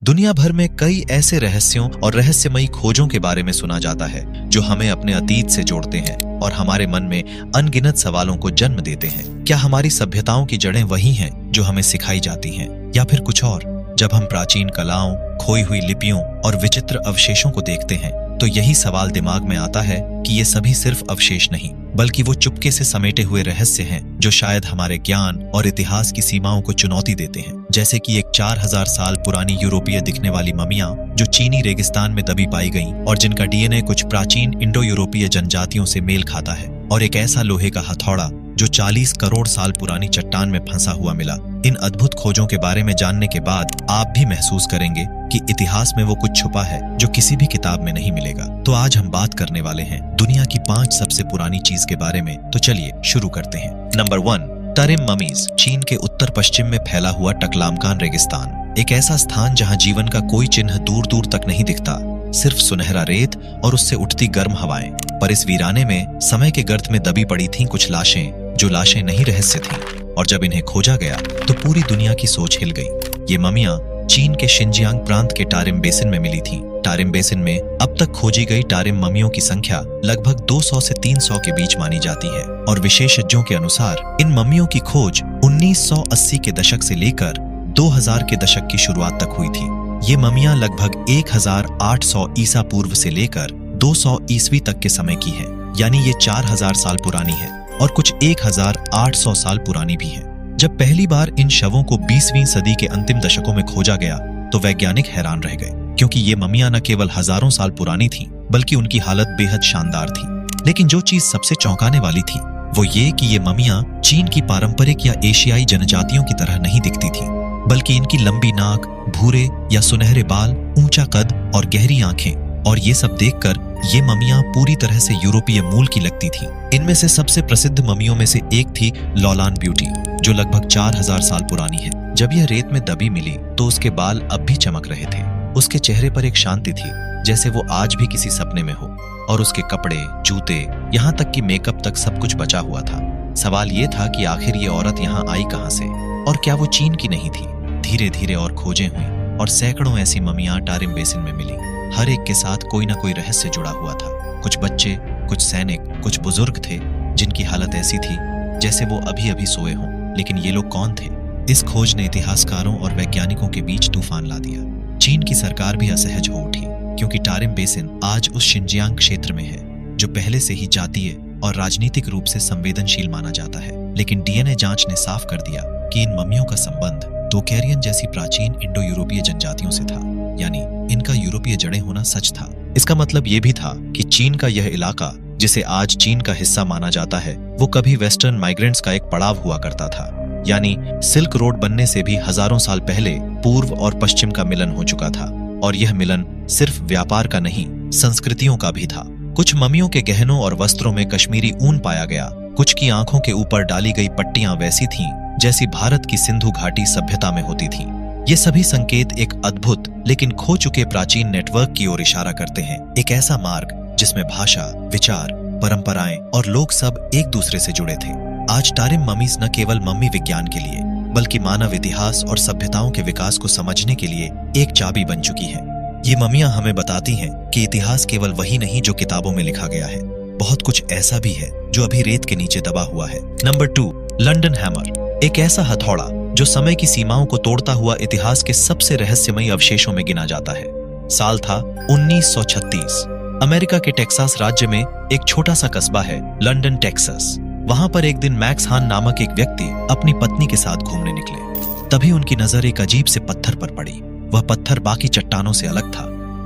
दुनिया भर में कई ऐसे रहस्यों और रहस्यमयी खोजों के बारे में सुना जाता है जो हमें अपने अतीत से जोड़ते हैं और हमारे मन में अनगिनत सवालों को जन्म देते हैं। क्या हमारी सभ्यताओं की जड़ें वही हैं जो हमें सिखाई जाती हैं, या फिर कुछ और? जब हम प्राचीन कलाओं, खोई हुई लिपियों और विचित्र अवशेषों को देखते हैं तो यही सवाल दिमाग में आता है कि ये सभी सिर्फ अवशेष नहीं, बल्कि वो चुपके से समेटे हुए रहस्य हैं जो शायद हमारे ज्ञान और इतिहास की सीमाओं को चुनौती देते हैं। जैसे कि एक 4000 साल पुरानी यूरोपीय दिखने वाली ममियां जो चीनी रेगिस्तान में दबी पाई गईं और जिनका डीएनए कुछ प्राचीन इंडो यूरोपीय जनजातियों से मेल खाता है, और एक ऐसा लोहे का हथौड़ा जो 40 करोड़ साल पुरानी चट्टान में फंसा हुआ मिला। इन अद्भुत खोजों के बारे में जानने के बाद आप भी महसूस करेंगे कि इतिहास में वो कुछ छुपा है जो किसी भी किताब में नहीं मिलेगा। तो आज हम बात करने वाले हैं दुनिया की 5 सबसे पुरानी चीज के बारे में। तो चलिए शुरू करते हैं। Number 1, Tarim mummies. चीन के उत्तर पश्चिम में फैला हुआ टकलामकान रेगिस्तान, एक ऐसा स्थान जहां जीवन का कोई चिन्ह दूर दूर तक नहीं दिखता, सिर्फ सुनहरा रेत और उससे उठती गर्म हवाएं। पर इस वीराने में समय के गर्त में दबी पड़ी थीं कुछ लाशें, जो लाशें नहीं रहस्य थीं, और जब इन्हें खोजा गया तो पूरी दुनिया की सोच हिल गई। ये ममियां चीन के शिनजियांग प्रांत के टारिम बेसिन में मिली थीं। टारिम बेसिन में अब तक खोजी गई टारिम ममियों की संख्या लगभग 200 से 300 के बीच मानी जाती है, और विशेषज्ञों के अनुसार इन ममियों की खोज 1980 के दशक से लेकर 2000 के दशक की शुरुआत तक हुई थी। ये ममियां लगभग 1800 ईसा पूर्व से लेकर 200 ईस्वी तक के समय की हैं, यानी ये 4000 साल पुरानी है और कुछ 1800 साल पुरानी भी है। जब पहली बार इन शवों को 20वीं सदी के अंतिम दशकों में खोजा गया तो वैज्ञानिक हैरान रह गए, क्योंकि ये ममियां न केवल हजारों साल पुरानी थीं, बल्कि उनकी हालत बेहद शानदार थी। लेकिन जो चीज सबसे चौंकाने वाली थी वो ये कि ये ममियां चीन की पारंपरिक या एशियाई जनजातियों की तरह नहीं दिखती थी, बल्कि इनकी लंबी नाक, भूरे या सुनहरे बाल, ऊंचा कद और गहरी आंखें, और ये सब देखकर ये ममियां पूरी तरह से यूरोपीय मूल की लगती थीं। इनमें से सबसे प्रसिद्ध ममियों में से एक थी लॉलान ब्यूटी, जो लगभग 4000 साल पुरानी है। जब यह रेत में दबी मिली तो उसके बाल अब भी चमक रहे थे। उसके चेहरे पर एक शांति थी, जैसे वो आज भी किसी सपने में हो, और उसके कपड़े, जूते, यहाँ तक कि मेकअप तक सब कुछ बचा हुआ था। सवाल ये था कि आखिर ये औरत यहाँ आई कहाँ से, और क्या वो चीन की नहीं थी? धीरे धीरे और खोजें हुई और सैकड़ों ऐसी ममियां टारिम बेसिन में मिली। हर एक के साथ कोई ना कोई रहस्य जुड़ा हुआ था। कुछ बच्चे, कुछ सैनिक, कुछ बुजुर्ग थे जिनकी हालत ऐसी थी जैसे वो अभी अभी सोए हों। लेकिन ये लोग कौन थे? इस खोज ने इतिहासकारों और वैज्ञानिकों के बीच तूफान ला दिया। चीन की सरकार भी असहज हो उठी, क्योंकि टारिम बेसिन आज उस शिनजियांग क्षेत्र में है जो पहले से ही जातीय और राजनीतिक रूप से संवेदनशील माना जाता है। लेकिन डीएनए जांच ने साफ कर दिया कि इन ममियों का संबंध डोकैरियन जैसी प्राचीन इंडो यूरोपीय जनजातियों से था, यानी इनका यूरोपीय जड़ें होना सच था। इसका मतलब ये भी था कि चीन का यह इलाका, जिसे आज चीन का हिस्सा माना जाता है, वो कभी वेस्टर्न माइग्रेंट्स का एक पड़ाव हुआ करता था, यानी सिल्क रोड बनने से भी हजारों साल पहले पूर्व और पश्चिम का मिलन हो चुका था। और यह मिलन सिर्फ व्यापार का नहीं, संस्कृतियों का भी था। कुछ ममियों के गहनों और वस्त्रों में कश्मीरी ऊन पाया गया। कुछ की आंखों के ऊपर डाली गई पट्टियां वैसी थीं जैसी भारत की सिंधु घाटी सभ्यता में होती थीं। ये सभी संकेत एक अद्भुत लेकिन खो चुके प्राचीन नेटवर्क की ओर इशारा करते हैं, एक ऐसा मार्ग जिसमें भाषा, विचार, परंपराएं और लोग सब एक दूसरे से जुड़े थे। आज टारिम ममीज न केवल मम्मी विज्ञान के लिए, बल्कि मानव इतिहास और सभ्यताओं के विकास को समझने के लिए एक चाबी बन चुकी है। ये ममियां हमें बताती हैं कि इतिहास केवल वही नहीं जो किताबों में लिखा गया है, बहुत कुछ ऐसा भी है जो अभी रेत के नीचे दबा हुआ है। Number 2, London hammer. एक ऐसा हथौड़ा जो समय की सीमाओं को तोड़ता हुआ इतिहास के सबसे रहस्यमयी अवशेषों में गिना जाता है। साल था 1936। अमेरिका के टेक्सास राज्य में एक छोटा सा कस्बा है, लंदन, टेक्सास। वहां पर एक दिन मैक्स हान नामक एक व्यक्ति अपनी पत्नी के साथ घूमने निकले। तभी उनकी नजर एक अजीब से पत्थर पर पड़ी। वह पत्थर बाकी चट्टानों से अलग था।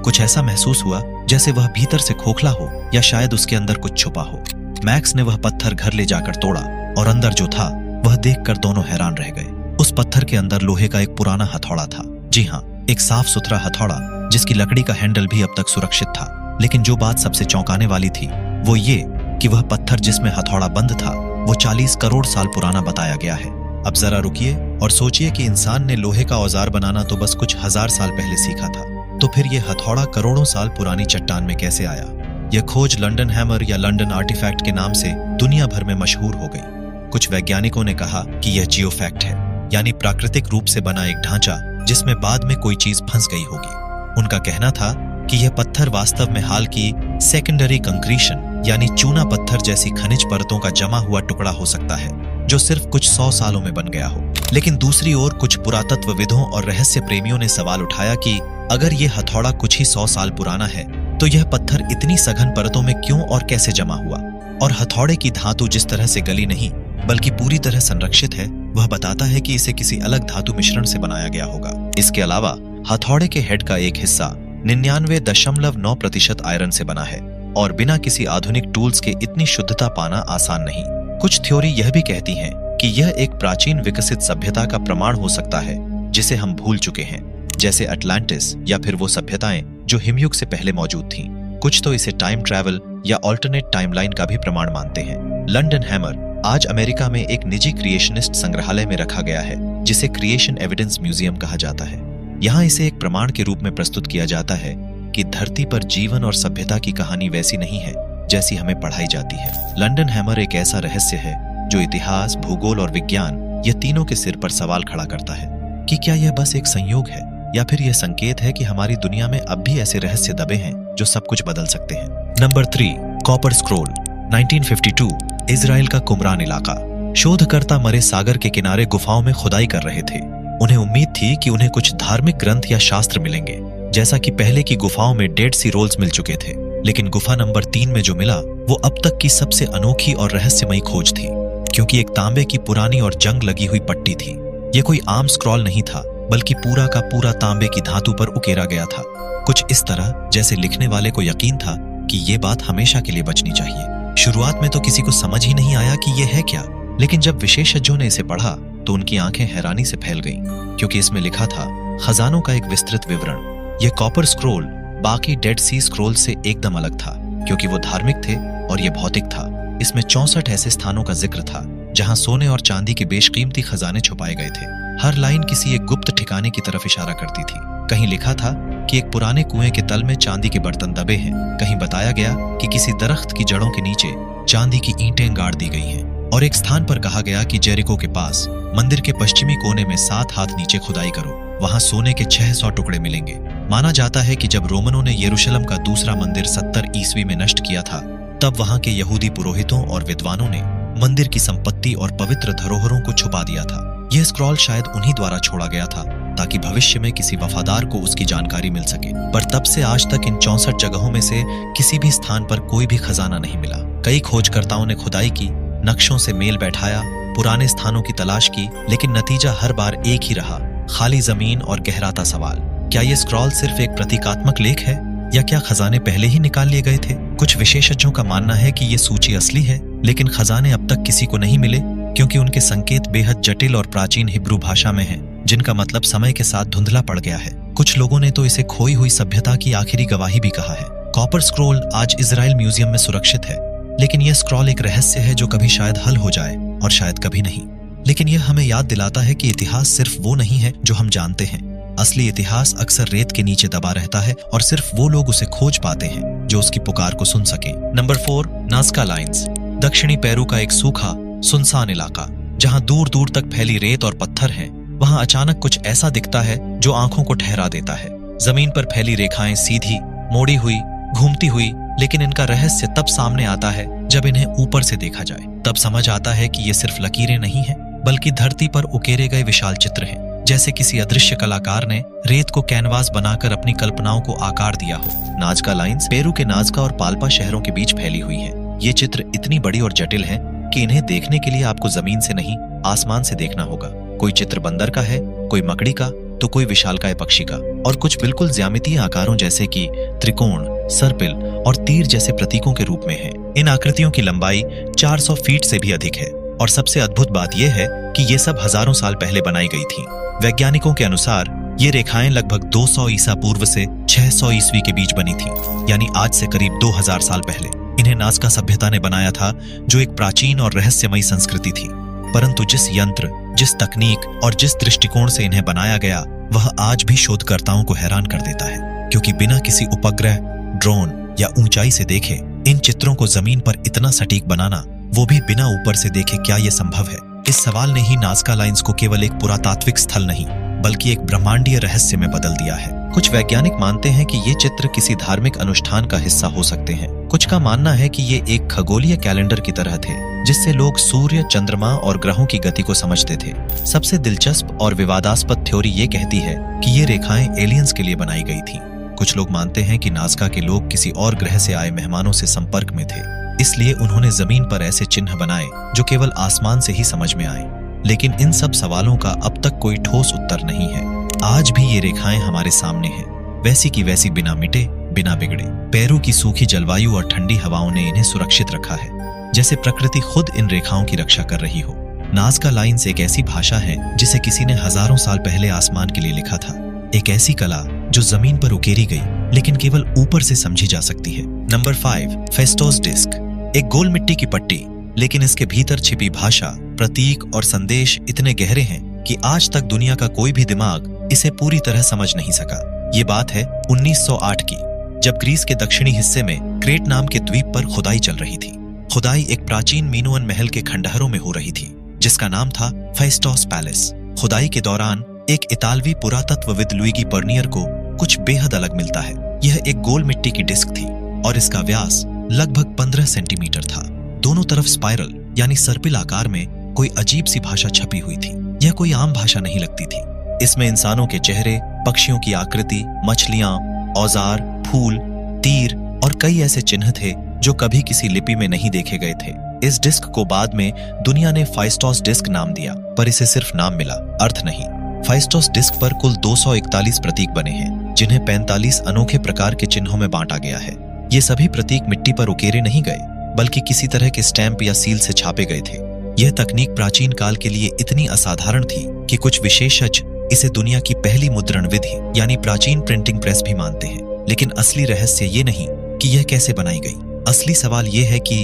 कुछ ऐसा महसूस हुआ जैसे वह भीतर से खोखला हो, या शायद उसके अंदर कुछ छुपा हो। मैक्स ने वह पत्थर घर ले जाकर तोड़ा, और अंदर जो था वह देखकर दोनों हैरान रह गए। उस पत्थर के अंदर लोहे का एक पुराना हथौड़ा था। जी हाँ, एक साफ सुथरा हथौड़ा जिसकी लकड़ी का हैंडल भी अब तक सुरक्षित था। लेकिन जो बात सबसे चौंकाने वाली थी वो ये कि वह पत्थर जिसमें हथौड़ा बंद था वो 40 करोड़ साल पुराना बताया गया है। अब जरा रुकिए और सोचिए कि इंसान ने लोहे का औजार बनाना तो बस कुछ 1000 साल पहले सीखा था, तो फिर यह हथौड़ा करोड़ों साल पुरानी चट्टान में कैसे आया? यह खोज लंदन हैमर या लंदन आर्टिफैक्ट के नाम से दुनिया भर में मशहूर हो गई। कुछ वैज्ञानिकों ने कहा कि यह जियोफैक्ट है, यानी प्राकृतिक रूप से बना एक ढांचा जिसमें बाद में कोई चीज फंस गई होगी। उनका कहना था कि यह पत्थर वास्तव में हाल की सेकेंडरी कंक्रीशन यानी चूना पत्थर जैसी खनिज परतों का जमा हुआ टुकड़ा हो सकता है जो सिर्फ कुछ 100 सालों में बन गया हो। लेकिन दूसरी ओर कुछ पुरातत्वविदों और रहस्य प्रेमियों ने सवाल उठाया कि अगर ये हथौड़ा कुछ ही 100 साल पुराना है तो यह पत्थर इतनी सघन परतों में क्यों और कैसे जमा हुआ, और हथौड़े की धातु जिस तरह से गली नहीं बल्कि पूरी तरह संरक्षित है वह बताता है कि इसे किसी अलग धातु मिश्रण से बनाया गया होगा। इसके अलावा हथौड़े के हेड का एक हिस्सा 99.9% आयरन से बना है और बिना किसी आधुनिक टूल्स के इतनी शुद्धता पाना आसान नहीं। कुछ थ्योरी यह भी कहती हैं कि यह एक प्राचीन विकसित सभ्यता का प्रमाण हो सकता है जिसे हम भूल चुके हैं, जैसे अटलांटिस या फिर वो सभ्यताएं जो हिमयुग से पहले मौजूद थीं। कुछ तो इसे टाइम ट्रैवल या ऑल्टरनेट टाइमलाइन का भी प्रमाण मानते हैं। लंदन हैमर आज अमेरिका में एक निजी क्रिएशनिस्ट संग्रहालय में रखा गया है जिसे क्रिएशन एविडेंस म्यूजियम कहा जाता है। यहाँ इसे एक प्रमाण के रूप में प्रस्तुत किया जाता है कि धरती पर जीवन और सभ्यता की कहानी वैसी नहीं है जैसी हमें पढ़ाई जाती है। लंदन हैमर एक ऐसा रहस्य है जो इतिहास, भूगोल और विज्ञान ये तीनों के सिर पर सवाल खड़ा करता है कि क्या यह बस एक संयोग है या फिर यह संकेत है कि हमारी दुनिया में अब भी ऐसे रहस्य दबे हैं जो सब कुछ बदल सकते हैं। Number 3, copper scroll. 1952 इजराइल का कुमरान इलाका। शोधकर्ता मरे सागर के किनारे गुफाओं में खुदाई कर रहे थे। उन्हें उम्मीद थी कि उन्हें कुछ धार्मिक ग्रंथ या शास्त्र मिलेंगे, जैसा कि पहले की गुफाओं में डेड सी रोल्स मिल चुके थे। लेकिन गुफा नंबर 3 में जो मिला वो अब तक की सबसे अनोखी और रहस्यमयी खोज थी, क्योंकि एक तांबे की पुरानी और जंग लगी हुई पट्टी थी। ये कोई आम स्क्रॉल नहीं था बल्कि पूरा का पूरा तांबे की धातु पर उकेरा गया था, कुछ इस तरह जैसे लिखने वाले को यकीन था कि ये बात हमेशा के लिए बचनी चाहिए। शुरुआत में तो किसी को समझ ही नहीं आया कि ये है क्या, लेकिन जब विशेषज्ञों ने इसे पढ़ा तो उनकी आंखें हैरानी से फैल गईं, क्योंकि इसमें लिखा था खजानों का एक विस्तृत विवरण। यह कॉपर स्क्रोल बाकी डेड सी स्क्रोल से एकदम अलग था, क्योंकि वो धार्मिक थे और ये भौतिक था। इसमें 64 ऐसे स्थानों का जिक्र था जहां सोने और चांदी के बेशकीमती खजाने छुपाए गए थे। हर लाइन किसी एक गुप्त ठिकाने की तरफ इशारा करती थी। कहीं लिखा था कि एक पुराने कुएं के तल में चांदी के बर्तन दबे हैं, कहीं बताया गया कि किसी दरख्त की जड़ों के नीचे चांदी की ईंटें गाड़ दी गई हैं, और एक स्थान पर कहा गया कि जेरिको के पास मंदिर के पश्चिमी कोने में 7 हाथ नीचे खुदाई करो, वहां सोने के 600 टुकड़े मिलेंगे। माना जाता है कि जब रोमनों ने यरूशलेम का दूसरा मंदिर 70 ईस्वी में नष्ट किया था, तब वहां के यहूदी पुरोहितों और विद्वानों ने मंदिर की संपत्ति और पवित्र धरोहरों को छुपा दिया था। यह स्क्रॉल शायद उन्हीं द्वारा छोड़ा गया था ताकि भविष्य में किसी वफादार को उसकी जानकारी मिल सके। पर तब से आज तक इन 64 जगहों में से किसी भी स्थान पर कोई भी खजाना नहीं मिला। कई खोजकर्ताओं ने खुदाई की, नक्शों से मेल बैठाया, पुराने स्थानों की तलाश की, लेकिन नतीजा हर बार एक ही रहा, खाली जमीन और गहराता सवाल। क्या ये स्क्रॉल सिर्फ एक प्रतीकात्मक लेख है या क्या खजाने पहले ही निकाल लिए गए थे? कुछ विशेषज्ञों का मानना है कि ये सूची असली है, लेकिन खजाने अब तक किसी को नहीं मिले क्योंकि उनके संकेत बेहद जटिल और प्राचीन हिब्रू भाषा में हैं, जिनका मतलब समय के साथ धुंधला पड़ गया है। कुछ लोगों ने तो इसे खोई हुई सभ्यता की आखिरी गवाही भी कहा है। कॉपर स्क्रॉल आज इजराइल म्यूजियम में सुरक्षित है, लेकिन यह स्क्रॉल एक रहस्य है जो कभी शायद हल हो जाए और शायद कभी नहीं। लेकिन यह हमें याद दिलाता है कि इतिहास सिर्फ वो नहीं है जो हम जानते हैं। असली इतिहास अक्सर रेत के नीचे दबा रहता है और सिर्फ वो लोग उसे खोज पाते हैं जो उसकी पुकार को सुन सके। Number 4, Nazca lines. दक्षिणी पेरू का एक सूखा सुनसान इलाका जहां दूर दूर तक फैली रेत और पत्थर हैं, वहां अचानक कुछ ऐसा दिखता है जो आंखों को ठहरा देता है। जमीन पर फैली रेखाएं सीधी, मोड़ी हुई, घूमती हुई, लेकिन इनका रहस्य तब सामने आता है जब इन्हें ऊपर से देखा जाए। तब समझ आता है कि ये सिर्फ लकीरें नहीं हैं, बल्कि धरती पर उकेरे गए विशाल चित्र हैं, जैसे किसी अदृश्य कलाकार ने रेत को कैनवास बनाकर अपनी कल्पनाओं को आकार दिया हो। नाज़का लाइंस पेरू के नाज़का और पाल्पा शहरों के बीच फैली हुई हैं। ये चित्र इतनी बड़ी और जटिल हैं कि इन्हें देखने के लिए आपको जमीन से नहीं, आसमान से देखना होगा। कोई चित्र बंदर का है, कोई मकड़ी का, तो कोई विशालकाय पक्षी का, और कुछ बिल्कुल ज्यामितीय आकारों जैसे कि त्रिकोण, सर्पिल और तीर जैसे प्रतीकों के रूप में है। इन आकृतियों की लंबाई 400 फीट से भी अधिक है, और सबसे अद्भुत बात यह है कि ये सब हजारों साल पहले बनाई गई थी। वैज्ञानिकों के अनुसार ये रेखाएं लगभग 200 ईसा पूर्व से 600 ईस्वी के बीच बनी थी, यानी आज से करीब 2000 साल पहले। इन्हें नाज़का सभ्यता ने बनाया था, जो एक प्राचीन और रहस्यमयी संस्कृति थी। परंतु जिस यंत्र, जिस तकनीक और जिस दृष्टिकोण से इन्हें बनाया गया, वह आज भी शोधकर्ताओं को हैरान कर देता है, क्योंकि बिना किसी उपग्रह, ड्रोन या ऊंचाई से देखे इन चित्रों को जमीन पर इतना सटीक बनाना, वो भी बिना ऊपर से देखे, क्या यह संभव है? इस सवाल ने ही नाज़का लाइंस को केवल एक पुरातात्विक स्थल नहीं बल्कि एक ब्रह्मांडीय रहस्य में बदल दिया है। कुछ वैज्ञानिक मानते हैं कि ये चित्र किसी धार्मिक अनुष्ठान का हिस्सा हो सकते हैं। कुछ का मानना है कि ये एक खगोलीय कैलेंडर की तरह थे, जिससे लोग सूर्य, चंद्रमा और ग्रहों की गति को समझते थे। सबसे दिलचस्प और विवादास्पद थ्योरी ये कहती है कि ये रेखाएं एलियंस के लिए बनाई गई थीं। कुछ लोग मानते हैं कि नाज़का के लोग किसी और ग्रह से आए मेहमानों से संपर्क में थे, इसलिए उन्होंने जमीन पर ऐसे चिन्ह बनाए जो केवल आसमान से ही समझ में आए। लेकिन इन सब सवालों का अब तक कोई ठोस उत्तर नहीं है। आज भी ये रेखाएं हमारे सामने हैं, वैसी की वैसी, बिना मिटे, बिना बिगड़े। पेरू की सूखी जलवायु और ठंडी हवाओं ने इन्हें सुरक्षित रखा है, जैसे प्रकृति खुद इन रेखाओं की रक्षा कर रही हो। नाज़का लाइन्स एक ऐसी भाषा है जिसे किसी ने हजारों साल पहले आसमान के लिए लिखा था। एक ऐसी कला जो जमीन पर उकेरी गई, लेकिन केवल ऊपर से समझी जा सकती है। Number 5, Phaistos disc. एक गोल मिट्टी की पट्टी, लेकिन इसके भीतर छिपी भाषा, प्रतीक और संदेश इतने गहरे हैं कि आज तक दुनिया का कोई भी दिमाग इसे पूरी तरह समझ नहीं सका। ये बात है 1908 की, जब ग्रीस के दक्षिणी हिस्से में क्रेट नाम के द्वीप पर खुदाई चल रही थी। खुदाई एक प्राचीन मीनोअन महल के खंडहरों में हो रही थी, जिसका नाम था फेस्टोस पैलेस। खुदाई के दौरान एक इतालवी पुरातत्वविद लुइगी बर्नियर को कुछ बेहद अलग मिलता है। यह एक गोल मिट्टी की डिस्क थी और इसका व्यास लगभग 15 सेंटीमीटर था। दोनों तरफ स्पाइरल यानी सर्पिल आकार में कोई अजीब सी भाषा छपी हुई थी। यह कोई आम भाषा नहीं लगती थी। इसमें इंसानों के चेहरे, पक्षियों की आकृति, मछलियां, औजार, फूल, तीर और कई ऐसे चिन्ह थे जो कभी किसी लिपि में नहीं देखे गए थे। इस डिस्क को बाद में दुनिया ने फेस्टोस डिस्क नाम दिया, पर इसे सिर्फ नाम मिला, अर्थ नहीं। फेस्टोस डिस्क पर कुल 241 प्रतीक बने हैं, जिन्हें 45 अनोखे प्रकार के चिन्हों में बांटा गया है। ये सभी प्रतीक मिट्टी पर उकेरे नहीं गए, बल्कि किसी तरह के स्टैंप या सील से छापे गए थे। यह तकनीक प्राचीन काल के लिए इतनी असाधारण थी कि कुछ विशेषज्ञ इसे दुनिया की पहली मुद्रण विधि यानी प्राचीन प्रिंटिंग प्रेस भी मानते हैं। लेकिन असली रहस्य ये नहीं कि यह कैसे बनाई गई। असली सवाल यह है कि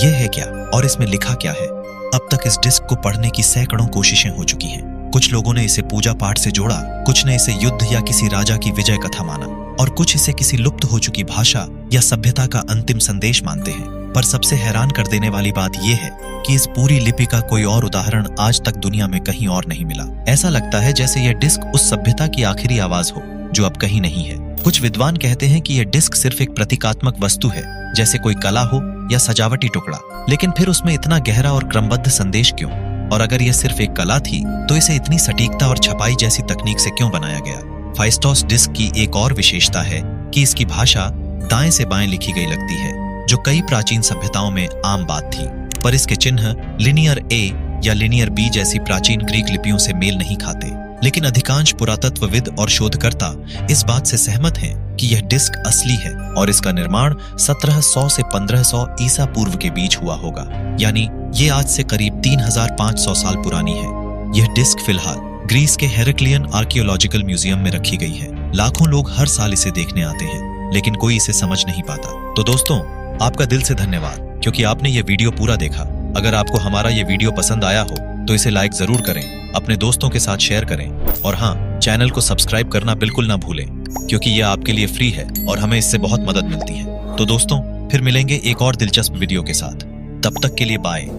यह है क्या और इसमें लिखा क्या है। अब तक इस डिस्क को पढ़ने की सैकड़ों कोशिशें हो चुकी हैं। कुछ लोगों ने इसे पूजा पाठ से जोड़ा, कुछ ने इसे युद्ध या किसी राजा की विजय कथा माना, और कुछ इसे किसी लुप्त हो चुकी भाषा या सभ्यता का अंतिम संदेश मानते हैं। पर सबसे हैरान कर देने वाली बात यह है कि इस पूरी लिपि का कोई और उदाहरण आज तक दुनिया में कहीं और नहीं मिला। ऐसा लगता है जैसे यह डिस्क उस सभ्यता की आखिरी आवाज हो जो अब कहीं नहीं है। कुछ विद्वान कहते हैं कि यह डिस्क सिर्फ एक प्रतीकात्मक वस्तु है, जैसे कोई कला हो या सजावटी टुकड़ा। लेकिन फिर उसमें इतना गहरा और क्रमबद्ध संदेश क्यों? और अगर यह सिर्फ एक कला थी तो इसे इतनी सटीकता और छपाई जैसी तकनीक से क्यों बनाया गया? फेस्टोस डिस्क की एक और विशेषता है कि इसकी भाषा दाएं से बाएं लिखी गई लगती है, जो कई प्राचीन सभ्यताओं में आम बात थी। पर इसके चिन्ह लिनियर ए या लिनियर बी जैसी प्राचीन ग्रीक लिपियों से मेल नहीं खाते। लेकिन अधिकांश पुरातत्वविद और शोधकर्ता इस बात से सहमत हैं कि यह डिस्क असली है और इसका निर्माण 1700 से 1500 ईसा पूर्व के बीच हुआ होगा, यानी ये आज से करीब 3500 साल पुरानी है। यह डिस्क फिलहाल ग्रीस के हेरेक्लियन आर्कियोलॉजिकल म्यूजियम में रखी गई है। लाखों लोग हर साल इसे देखने आते हैं, लेकिन कोई इसे समझ नहीं पाता। तो दोस्तों, आपका दिल से धन्यवाद क्योंकि आपने ये वीडियो पूरा देखा। अगर आपको हमारा ये वीडियो पसंद आया हो तो इसे लाइक जरूर करें, अपने दोस्तों के साथ शेयर करें, और हाँ, चैनल को सब्सक्राइब करना बिल्कुल ना भूलें, क्योंकि यह आपके लिए फ्री है और हमें इससे बहुत मदद मिलती है। तो दोस्तों, फिर मिलेंगे एक और दिलचस्प वीडियो के साथ। तब तक के लिए बाय।